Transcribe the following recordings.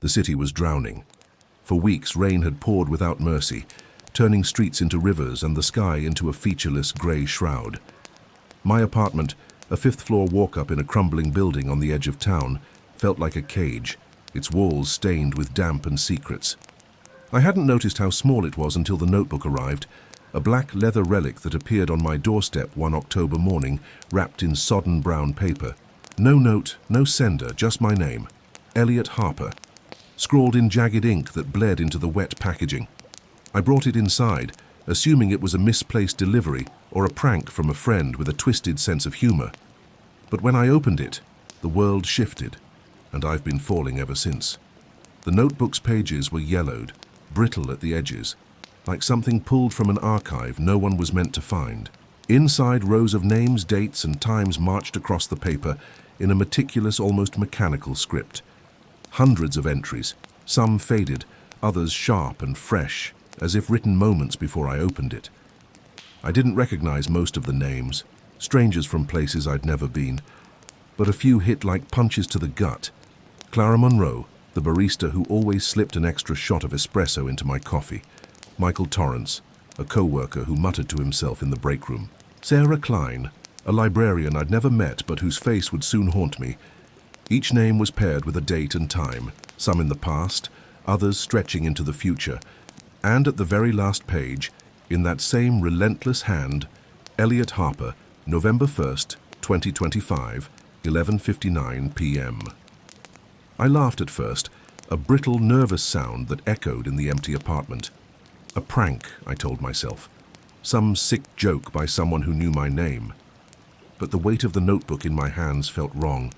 The city was drowning. For weeks, rain had poured without mercy, turning streets into rivers and the sky into a featureless grey shroud. My apartment, a fifth-floor walk-up in a crumbling building on the edge of town, felt like a cage, its walls stained with damp and secrets. I hadn't noticed how small it was until the notebook arrived, a black leather relic that appeared on my doorstep one October morning, wrapped in sodden brown paper. No note, no sender, just my name, Elliot Harper, scrawled in jagged ink that bled into the wet packaging. I brought it inside, assuming it was a misplaced delivery or a prank from a friend with a twisted sense of humor. But when I opened it, the world shifted, and I've been falling ever since. The notebook's pages were yellowed, brittle at the edges, like something pulled from an archive no one was meant to find. Inside, rows of names, dates, and times marched across the paper in a meticulous, almost mechanical script. Hundreds of entries, some faded, others sharp and fresh, as if written moments before I opened it. I didn't recognize most of the names, strangers from places I'd never been, but a few hit like punches to the gut. Clara Monroe, the barista who always slipped an extra shot of espresso into my coffee. Michael Torrance, a co-worker who muttered to himself in the break room. Sarah Klein, a librarian I'd never met but whose face would soon haunt me. Each name was paired with a date and time, some in the past, others stretching into the future. And at the very last page, in that same relentless hand, Elliot Harper, November 1st, 2025, 11:59 p.m. I laughed at first, a brittle, nervous sound that echoed in the empty apartment. A prank, I told myself. Some sick joke by someone who knew my name. But the weight of the notebook in my hands felt wrong,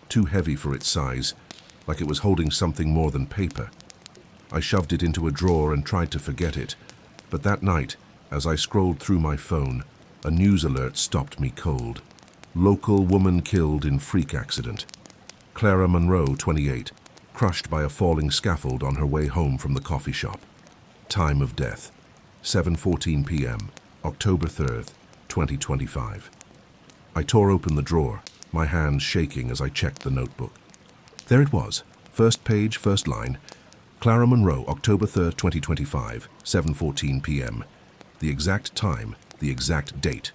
too heavy for its size, like it was holding something more than paper. I shoved it into a drawer and tried to forget it, but that night, as I scrolled through my phone, a news alert stopped me cold. Local woman killed in freak accident. Clara Monroe, 28, crushed by a falling scaffold on her way home from the coffee shop. Time of death, 7:14 p.m., October 3rd, 2025. I tore open the drawer, my hands shaking as I checked the notebook. There it was, first page, first line. Clara Monroe, October 3rd, 2025, 7:14 p.m. The exact time, the exact date.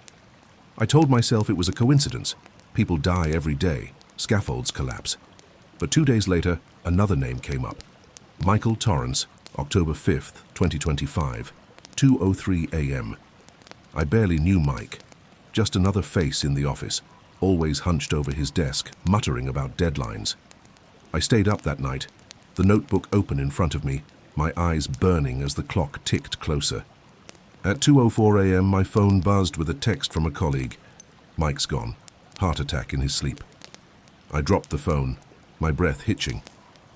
I told myself it was a coincidence. People die every day, scaffolds collapse. But 2 days later, another name came up. Michael Torrance, October 5th, 2025, 2:03 a.m. I barely knew Mike. Just another face in the office, always hunched over his desk, muttering about deadlines. I stayed up that night, the notebook open in front of me, my eyes burning as the clock ticked closer. At 2:04 a.m., my phone buzzed with a text from a colleague. Mike's gone. Heart attack in his sleep. I dropped the phone, my breath hitching.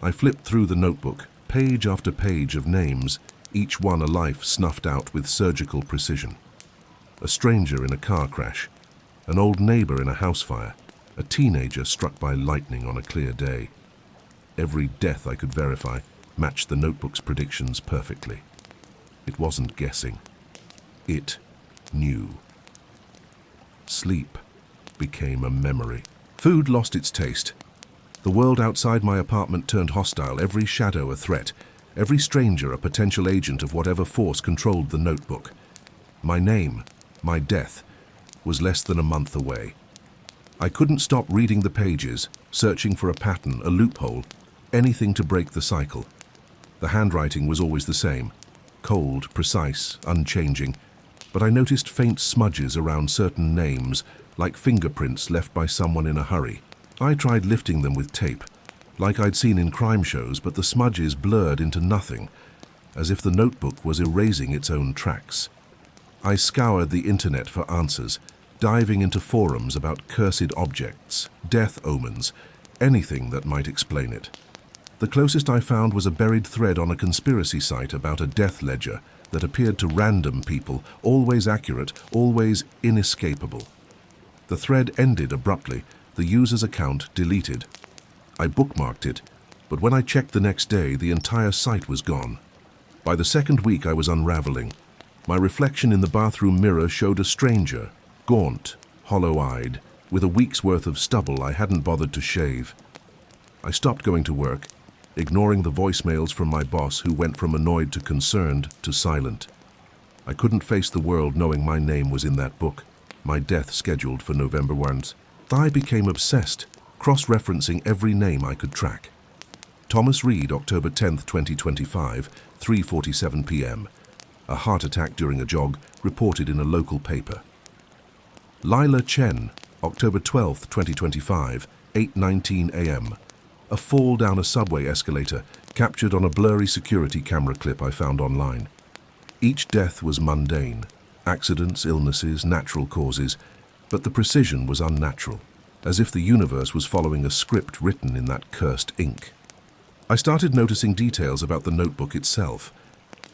I flipped through the notebook, page after page of names, each one a life snuffed out with surgical precision. A stranger in a car crash, an old neighbor in a house fire, a teenager struck by lightning on a clear day. Every death I could verify matched the notebook's predictions perfectly. It wasn't guessing. It knew. Sleep became a memory. Food lost its taste. The world outside my apartment turned hostile, every shadow a threat, every stranger a potential agent of whatever force controlled the notebook. My name, my death, was less than a month away. I couldn't stop reading the pages, searching for a pattern, a loophole, anything to break the cycle. The handwriting was always the same, cold, precise, unchanging, but I noticed faint smudges around certain names, like fingerprints left by someone in a hurry. I tried lifting them with tape, like I'd seen in crime shows, but the smudges blurred into nothing, as if the notebook was erasing its own tracks. I scoured the internet for answers, diving into forums about cursed objects, death omens, anything that might explain it. The closest I found was a buried thread on a conspiracy site about a death ledger that appeared to random people, always accurate, always inescapable. The thread ended abruptly, the user's account deleted. I bookmarked it, but when I checked the next day, the entire site was gone. By the second week, I was unraveling. My reflection in the bathroom mirror showed a stranger, gaunt, hollow-eyed, with a week's worth of stubble I hadn't bothered to shave. I stopped going to work, ignoring the voicemails from my boss who went from annoyed to concerned to silent. I couldn't face the world knowing my name was in that book, my death scheduled for November 1st. I became obsessed, cross-referencing every name I could track. Thomas Reed, October 10th, 2025, 3:47 p.m. A heart attack during a jog, reported in a local paper. Lila Chen, October 12th, 2025, 8:19 a.m. A fall down a subway escalator, captured on a blurry security camera clip I found online. Each death was mundane, accidents, illnesses, natural causes, but the precision was unnatural, as if the universe was following a script written in that cursed ink. I started noticing details about the notebook itself.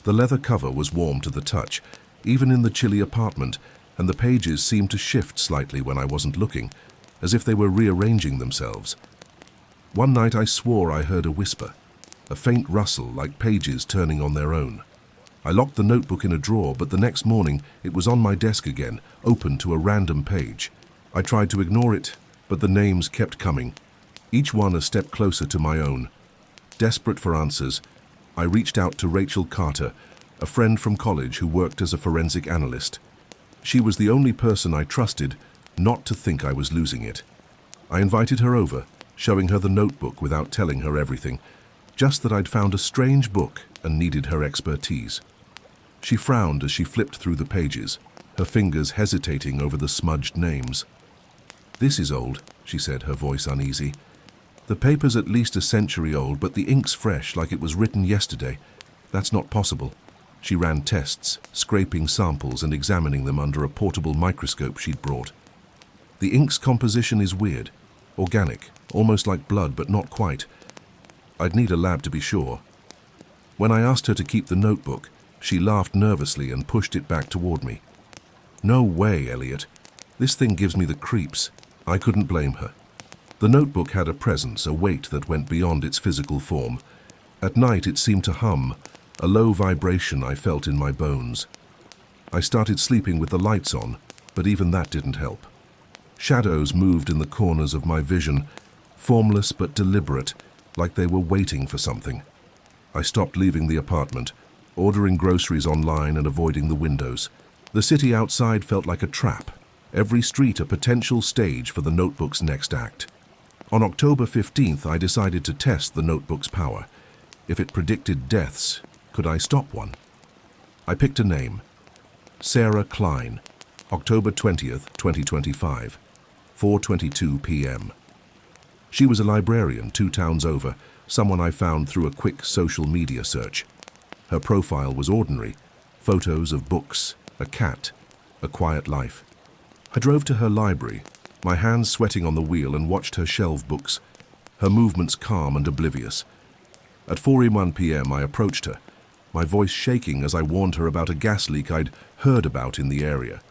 The leather cover was warm to the touch, even in the chilly apartment, and the pages seemed to shift slightly when I wasn't looking, as if they were rearranging themselves. One night I swore I heard a whisper, a faint rustle like pages turning on their own. I locked the notebook in a drawer, but the next morning it was on my desk again, open to a random page. I tried to ignore it, but the names kept coming, each one a step closer to my own. Desperate for answers, I reached out to Rachel Carter, a friend from college who worked as a forensic analyst. She was the only person I trusted not to think I was losing it. I invited her over, showing her the notebook without telling her everything, just that I'd found a strange book and needed her expertise. She frowned as she flipped through the pages, her fingers hesitating over the smudged names. "This is old," she said, her voice uneasy. "The paper's at least a century old, but the ink's fresh, like it was written yesterday. That's not possible." She ran tests, scraping samples and examining them under a portable microscope she'd brought. "The ink's composition is weird, organic, almost like blood, but not quite. I'd need a lab to be sure." When I asked her to keep the notebook, she laughed nervously and pushed it back toward me. "No way, Elliot. This thing gives me the creeps." I couldn't blame her. The notebook had a presence, a weight that went beyond its physical form. At night it seemed to hum, a low vibration I felt in my bones. I started sleeping with the lights on, but even that didn't help. Shadows moved in the corners of my vision, formless but deliberate, like they were waiting for something. I stopped leaving the apartment, ordering groceries online and avoiding the windows. The city outside felt like a trap, every street a potential stage for the notebook's next act. On October 15th, I decided to test the notebook's power. If it predicted deaths, could I stop one? I picked a name. Sarah Klein, October 20th, 2025, 4:22 p.m. She was a librarian 2 towns over, someone I found through a quick social media search. Her profile was ordinary, photos of books, a cat, a quiet life. I drove to her library, my hands sweating on the wheel, and watched her shelve books, her movements calm and oblivious. At 4:01 p.m. I approached her, my voice shaking as I warned her about a gas leak I'd heard about in the area.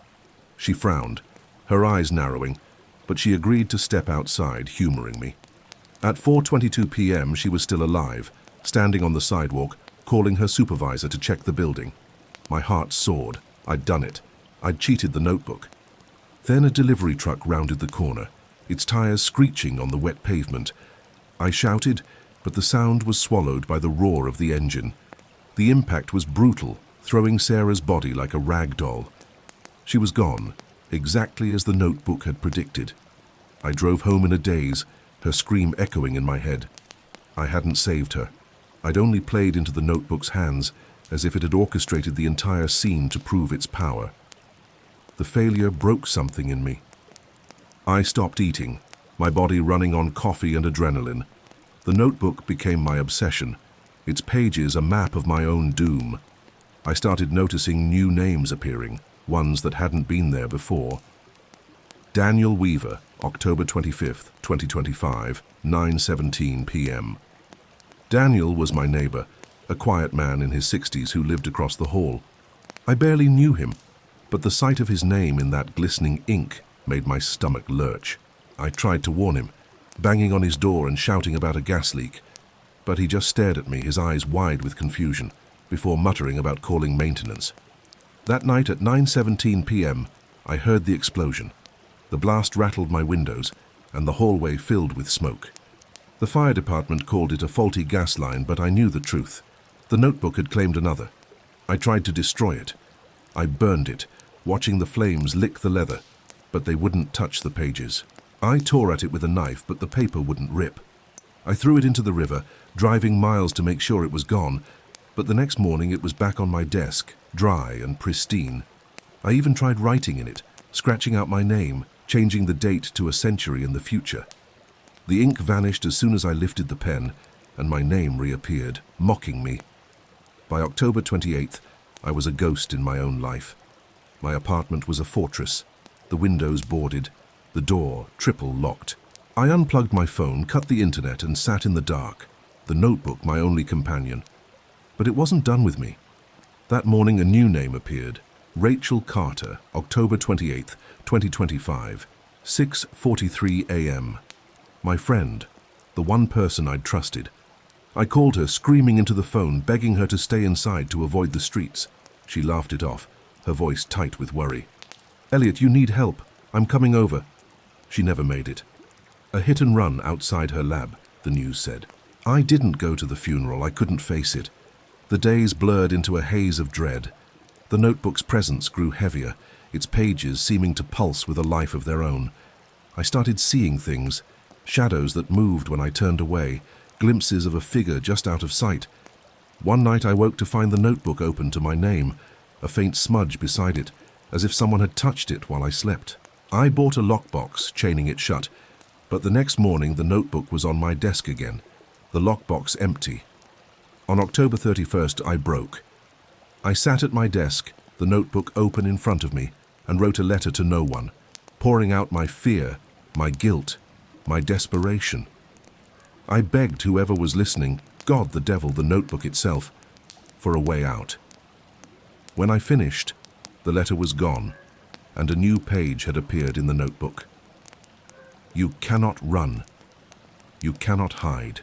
She frowned, her eyes narrowing, but she agreed to step outside, humoring me. At 4:22 p.m. she was still alive, standing on the sidewalk, calling her supervisor to check the building. My heart soared. I'd done it. I'd cheated the notebook. Then a delivery truck rounded the corner, its tires screeching on the wet pavement. I shouted, but the sound was swallowed by the roar of the engine. The impact was brutal, throwing Sarah's body like a rag doll. She was gone, exactly as the notebook had predicted. I drove home in a daze, her scream echoing in my head. I hadn't saved her. I'd only played into the notebook's hands, as if it had orchestrated the entire scene to prove its power. The failure broke something in me. I stopped eating, my body running on coffee and adrenaline. The notebook became my obsession, its pages a map of my own doom. I started noticing new names appearing, ones that hadn't been there before. Daniel Weaver, October 25th, 2025, 9:17 p.m. Daniel was my neighbor, a quiet man in his 60s who lived across the hall. I barely knew him, but the sight of his name in that glistening ink made my stomach lurch. I tried to warn him, banging on his door and shouting about a gas leak, but he just stared at me, his eyes wide with confusion, before muttering about calling maintenance. That night at 9:17 p.m., I heard the explosion. The blast rattled my windows, and the hallway filled with smoke. The fire department called it a faulty gas line, but I knew the truth. The notebook had claimed another. I tried to destroy it. I burned it, watching the flames lick the leather, but they wouldn't touch the pages. I tore at it with a knife, but the paper wouldn't rip. I threw it into the river, driving miles to make sure it was gone, but the next morning it was back on my desk, dry and pristine. I even tried writing in it, scratching out my name, changing the date to a century in the future. The ink vanished as soon as I lifted the pen, and my name reappeared, mocking me. By October 28th, I was a ghost in my own life. My apartment was a fortress, the windows boarded, the door triple locked. I unplugged my phone, cut the internet, and sat in the dark, the notebook my only companion. But it wasn't done with me. That morning a new name appeared, Rachel Carter, October 28th, 2025, 6:43 a.m. My friend, the one person I'd trusted. I called her, screaming into the phone, begging her to stay inside to avoid the streets. She laughed it off, her voice tight with worry. "Elliot, you need help. I'm coming over." She never made it. A hit and run outside her lab, the news said. I didn't go to the funeral. I couldn't face it. The days blurred into a haze of dread. The notebook's presence grew heavier, its pages seeming to pulse with a life of their own. I started seeing things, shadows that moved when I turned away, glimpses of a figure just out of sight. One night I woke to find the notebook open to my name, a faint smudge beside it, as if someone had touched it while I slept. I bought a lockbox, chaining it shut, but the next morning the notebook was on my desk again, the lockbox empty. On October 31st, I broke. I sat at my desk, the notebook open in front of me, and wrote a letter to no one, pouring out my fear, my guilt, my desperation. I begged whoever was listening, God, the devil, the notebook itself, for a way out. When I finished, the letter was gone, and a new page had appeared in the notebook. You cannot run. You cannot hide.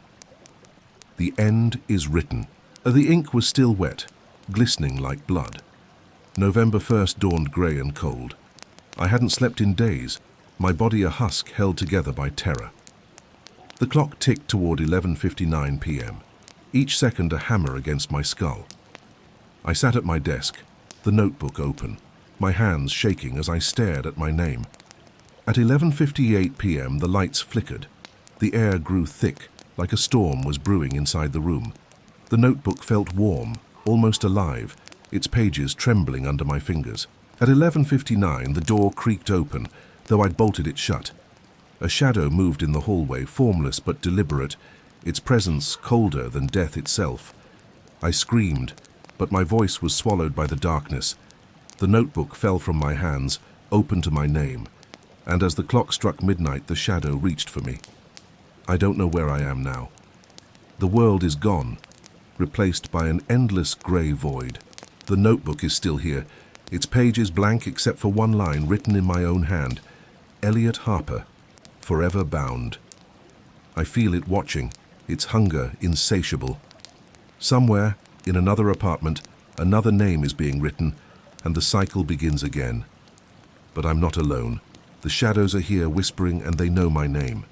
The end is written. The ink was still wet, glistening like blood. November 1st dawned grey and cold. I hadn't slept in days, my body a husk held together by terror. The clock ticked toward 11:59 p.m., each second a hammer against my skull. I sat at my desk, the notebook open, my hands shaking as I stared at my name. At 11:58 p.m. the lights flickered. The air grew thick, like a storm was brewing inside the room. The notebook felt warm, almost alive, its pages trembling under my fingers. At 11:59 the door creaked open, though I'd bolted it shut. A shadow moved in the hallway, formless but deliberate, its presence colder than death itself. I screamed, but my voice was swallowed by the darkness. The notebook fell from my hands, open to my name, and as the clock struck midnight, the shadow reached for me. I don't know where I am now. The world is gone, replaced by an endless grey void. The notebook is still here, its pages blank except for one line written in my own hand. Elliot Harper, forever bound. I feel it watching, its hunger insatiable. Somewhere, in another apartment, another name is being written, and the cycle begins again. But I'm not alone. The shadows are here whispering, and they know my name.